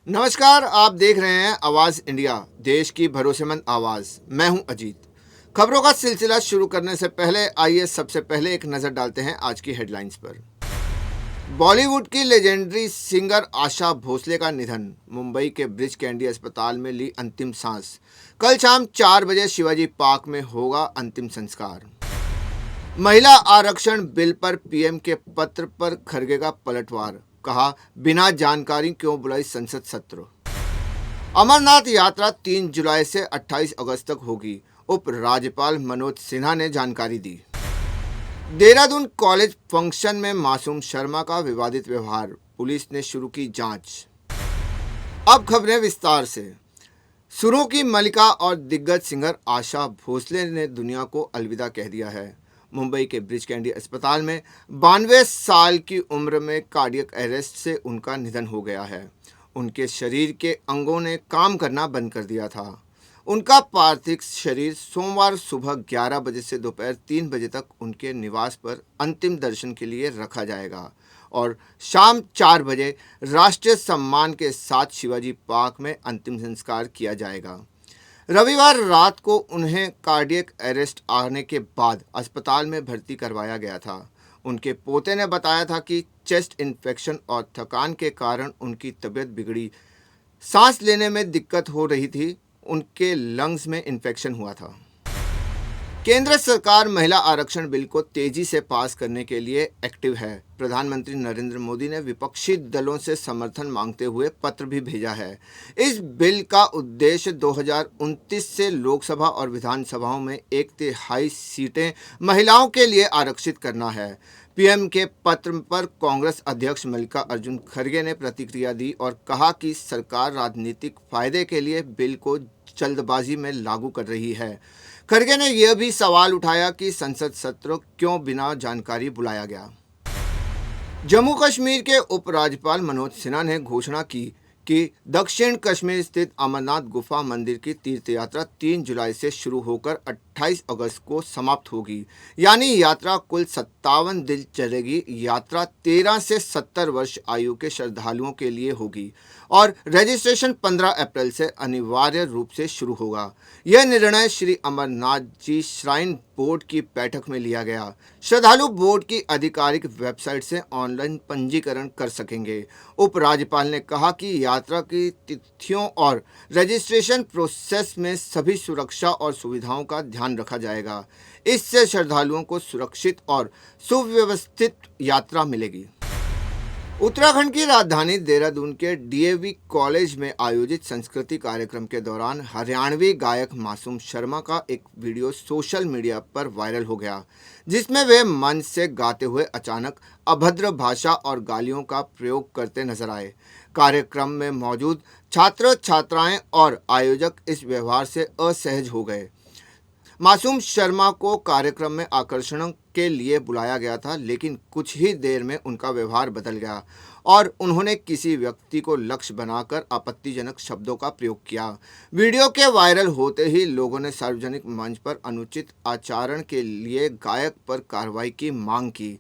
नमस्कार, आप देख रहे हैं आवाज़ इंडिया, देश की भरोसेमंद आवाज़। मैं हूं अजीत। खबरों का सिलसिला शुरू करने से पहले आइए सबसे पहले एक नज़र डालते हैं आज की हेडलाइंस पर। बॉलीवुड की लेजेंडरी सिंगर आशा भोसले का निधन। मुंबई के ब्रिज कैंडी अस्पताल में ली अंतिम सांस। कल शाम 4 बजे शिवाजी पार्क में होगा अंतिम संस्कार। महिला आरक्षण बिल पर पीएम के पत्र पर खरगे का पलटवार। कहा, बिना जानकारी क्यों बुलाई संसद सत्र। अमरनाथ यात्रा 3 जुलाई से 28 अगस्त तक होगी। उप राज्यपाल मनोज सिन्हा ने जानकारी दी। देहरादून कॉलेज फंक्शन में मासूम शर्मा का विवादित व्यवहार, पुलिस ने शुरू की जांच। अब खबरें विस्तार से। सुरों की मलिका और दिग्गज सिंगर आशा भोसले ने दुनिया को अलविदा कह दिया है। मुंबई के ब्रिज कैंडी अस्पताल में 92 साल की उम्र में कार्डियक अरेस्ट से उनका निधन हो गया है। उनके शरीर के अंगों ने काम करना बंद कर दिया था। उनका पार्थिव शरीर सोमवार सुबह 11 बजे से दोपहर 3 बजे तक उनके निवास पर अंतिम दर्शन के लिए रखा जाएगा और शाम 4 बजे राष्ट्रीय सम्मान के साथ शिवाजी पार्क में अंतिम संस्कार किया जाएगा। रविवार रात को उन्हें कार्डियक अरेस्ट आने के बाद अस्पताल में भर्ती करवाया गया था। उनके पोते ने बताया था कि चेस्ट इन्फेक्शन और थकान के कारण उनकी तबीयत बिगड़ी। सांस लेने में दिक्कत हो रही थी। उनके लंग्स में इन्फेक्शन हुआ था। केंद्र सरकार महिला आरक्षण बिल को तेजी से पास करने के लिए एक्टिव है। प्रधानमंत्री नरेंद्र मोदी ने विपक्षी दलों से समर्थन मांगते हुए पत्र भी भेजा है। इस बिल का उद्देश्य 2029 से लोकसभा और विधानसभाओं में 1/3 सीटें महिलाओं के लिए आरक्षित करना है। पीएम के पत्र पर कांग्रेस अध्यक्ष मल्लिकार्जुन खड़गे ने प्रतिक्रिया दी और कहा कि सरकार राजनीतिक फायदे के लिए बिल को जल्दबाजी में लागू कर रही है। खड़गे ने यह भी सवाल उठाया कि संसद सत्र क्यों बिना जानकारी बुलाया गया। जम्मू कश्मीर के उपराज्यपाल मनोज सिन्हा ने घोषणा की कि दक्षिण कश्मीर स्थित अमरनाथ गुफा मंदिर की तीर्थ यात्रा 3 जुलाई से शुरू होकर 28 अगस्त को समाप्त होगी। यानी यात्रा कुल 57 दिन चलेगी। यात्रा 13 से 70 वर्ष आयु के श्रद्धालुओं के लिए होगी और रजिस्ट्रेशन 15 अप्रैल से अनिवार्य रूप से शुरू होगा। यह निर्णय श्री अमरनाथ जी श्राइन बोर्ड की बैठक में लिया गया। श्रद्धालु बोर्ड की आधिकारिक वेबसाइट से ऑनलाइन पंजीकरण कर सकेंगे। उपराज्यपाल ने कहा कि यात्रा की तिथियों और रजिस्ट्रेशन प्रोसेस में सभी सुरक्षा और सुविधाओं का ध्यान रखा जाएगा। इससे श्रद्धालुओं को सुरक्षित और सुव्यवस्थित यात्रा मिलेगी। उत्तराखंड की राजधानी देहरादून के डीएवी कॉलेज में आयोजित संस्कृति कार्यक्रम के दौरान हरियाणवी गायक मासूम शर्मा का एक वीडियो सोशल मीडिया पर वायरल हो गया, जिसमें वे मंच से गाते हुए अचानक अभद्र भाषा और गालियों का प्रयोग करते नजर आए। कार्यक्रम में मौजूद छात्र छात्राएं और आयोजक इस व्यवहार से असहज हो गए। मासूम शर्मा को कार्यक्रम में आकर्षण के लिए बुलाया गया था, लेकिन कुछ ही देर में उनका व्यवहार बदल गया और उन्होंने किसी व्यक्ति को लक्ष्य बनाकर आपत्तिजनक शब्दों का प्रयोग किया। वीडियो के वायरल होते ही लोगों ने सार्वजनिक मंच पर अनुचित आचरण के लिए गायक पर कार्रवाई की मांग की।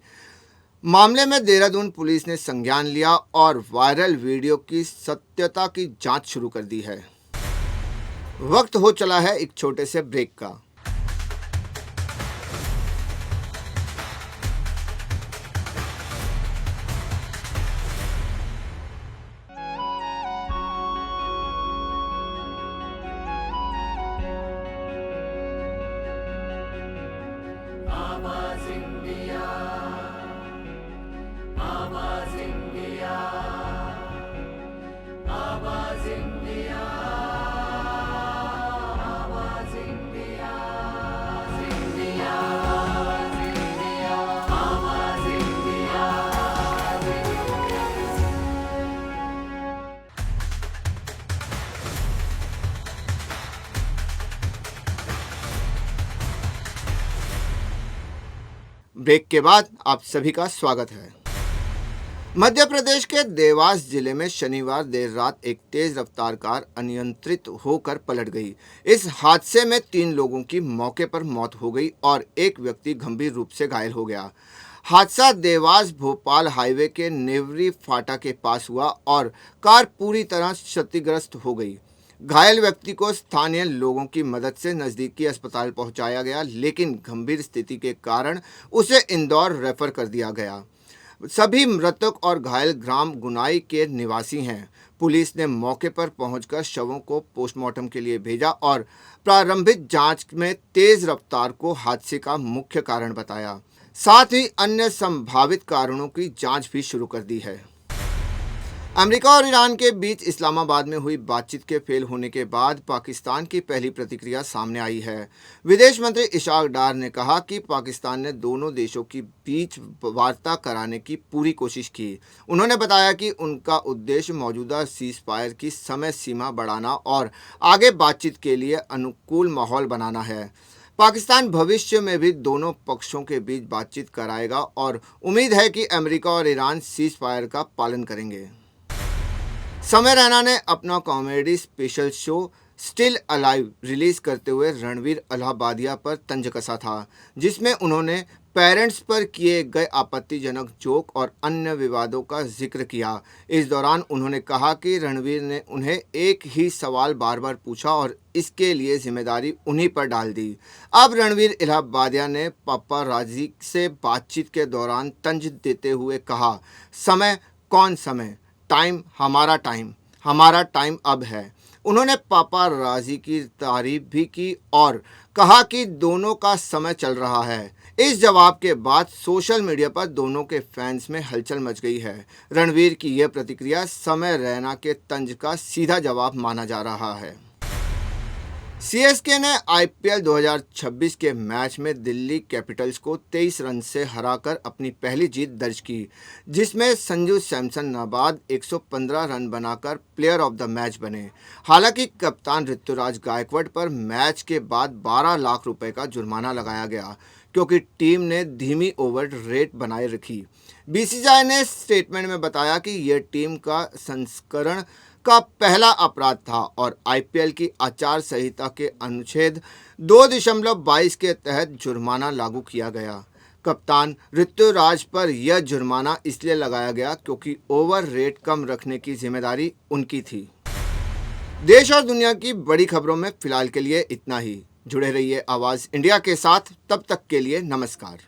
मामले में देहरादून पुलिस ने संज्ञान लिया और वायरल वीडियो की सत्यता की जांच शुरू कर दी है। वक्त हो चला है एक छोटे से ब्रेक का। आवाज इंडिया, आवाज इंडिया, आवाज इंडिया, आवाज इंडिया, इंडिया, इंडिया, आवाज इंडिया। ब्रेक के बाद आप सभी का स्वागत है। मध्य प्रदेश के देवास जिले में शनिवार देर रात एक तेज रफ्तार कार अनियंत्रित होकर पलट गई। इस हादसे में 3 लोगों की मौके पर मौत हो गई और एक व्यक्ति गंभीर रूप से घायल हो गया। हादसा देवास भोपाल हाईवे के नेवरी फाटा के पास हुआ और कार पूरी तरह क्षतिग्रस्त हो गई। घायल व्यक्ति को स्थानीय लोगों की मदद से नज़दीकी अस्पताल पहुंचाया गया, लेकिन गंभीर स्थिति के कारण उसे इंदौर रेफर कर दिया गया। सभी मृतक और घायल ग्राम गुनाई के निवासी हैं। पुलिस ने मौके पर पहुंचकर शवों को पोस्टमार्टम के लिए भेजा और प्रारंभिक जांच में तेज रफ्तार को हादसे का मुख्य कारण बताया। साथ ही अन्य संभावित कारणों की जांच भी शुरू कर दी है। अमेरिका और ईरान के बीच इस्लामाबाद में हुई बातचीत के फेल होने के बाद पाकिस्तान की पहली प्रतिक्रिया सामने आई है। विदेश मंत्री इशाक डार ने कहा कि पाकिस्तान ने दोनों देशों के बीच वार्ता कराने की पूरी कोशिश की। उन्होंने बताया कि उनका उद्देश्य मौजूदा सीज फायर की समय सीमा बढ़ाना और आगे बातचीत के लिए अनुकूल माहौल बनाना है। पाकिस्तान भविष्य में भी दोनों पक्षों के बीच बातचीत कराएगा और उम्मीद है कि अमेरिका और ईरान सीज फायर का पालन करेंगे। समय रैना ने अपना comedy special show still alive release करते हुए रणवीर इलाहाबादिया पर तंज कसा था, जिसमें उन्होंने पेरेंट्स पर किए गए आपत्तिजनक जोक और अन्य विवादों का जिक्र किया। इस दौरान उन्होंने कहा कि रणवीर ने उन्हें एक ही सवाल बार बार पूछा और इसके लिए जिम्मेदारी उन्हीं पर डाल दी। अब रणवीर इलाहाबादिया ने पापाराजी से बातचीत के दौरान तंज देते हुए कहा, समय कौन समय, टाइम हमारा टाइम अब है। उन्होंने पापाराजी की तारीफ भी की और कहा कि दोनों का समय चल रहा है। इस जवाब के बाद सोशल मीडिया पर दोनों के फैंस में हलचल मच गई है। रणवीर की यह प्रतिक्रिया समय रैना के तंज का सीधा जवाब माना जा रहा है। सीएसके ने आईपीएल 2026 के मैच में दिल्ली कैपिटल्स को 23 रन से हराकर अपनी पहली जीत दर्ज की, जिसमें संजू सैमसन नाबाद 115 रन बनाकर प्लेयर ऑफ द मैच बने। हालांकि कप्तान ऋतुराज गायकवाड़ पर मैच के बाद 12 लाख रुपए का जुर्माना लगाया गया, क्योंकि टीम ने धीमी ओवर रेट बनाए रखी। बीसीसीआई ने स्टेटमेंट में बताया कि यह टीम का संस्करण का पहला अपराध था और आईपीएल की आचार संहिता के अनुच्छेद 2.22 के तहत जुर्माना लागू किया गया। कप्तान ऋतुराज पर यह जुर्माना इसलिए लगाया गया क्योंकि ओवर रेट कम रखने की जिम्मेदारी उनकी थी। देश और दुनिया की बड़ी खबरों में फिलहाल के लिए इतना ही। जुड़े रहिए आवाज़ इंडिया के साथ, तब तक के लिए नमस्कार।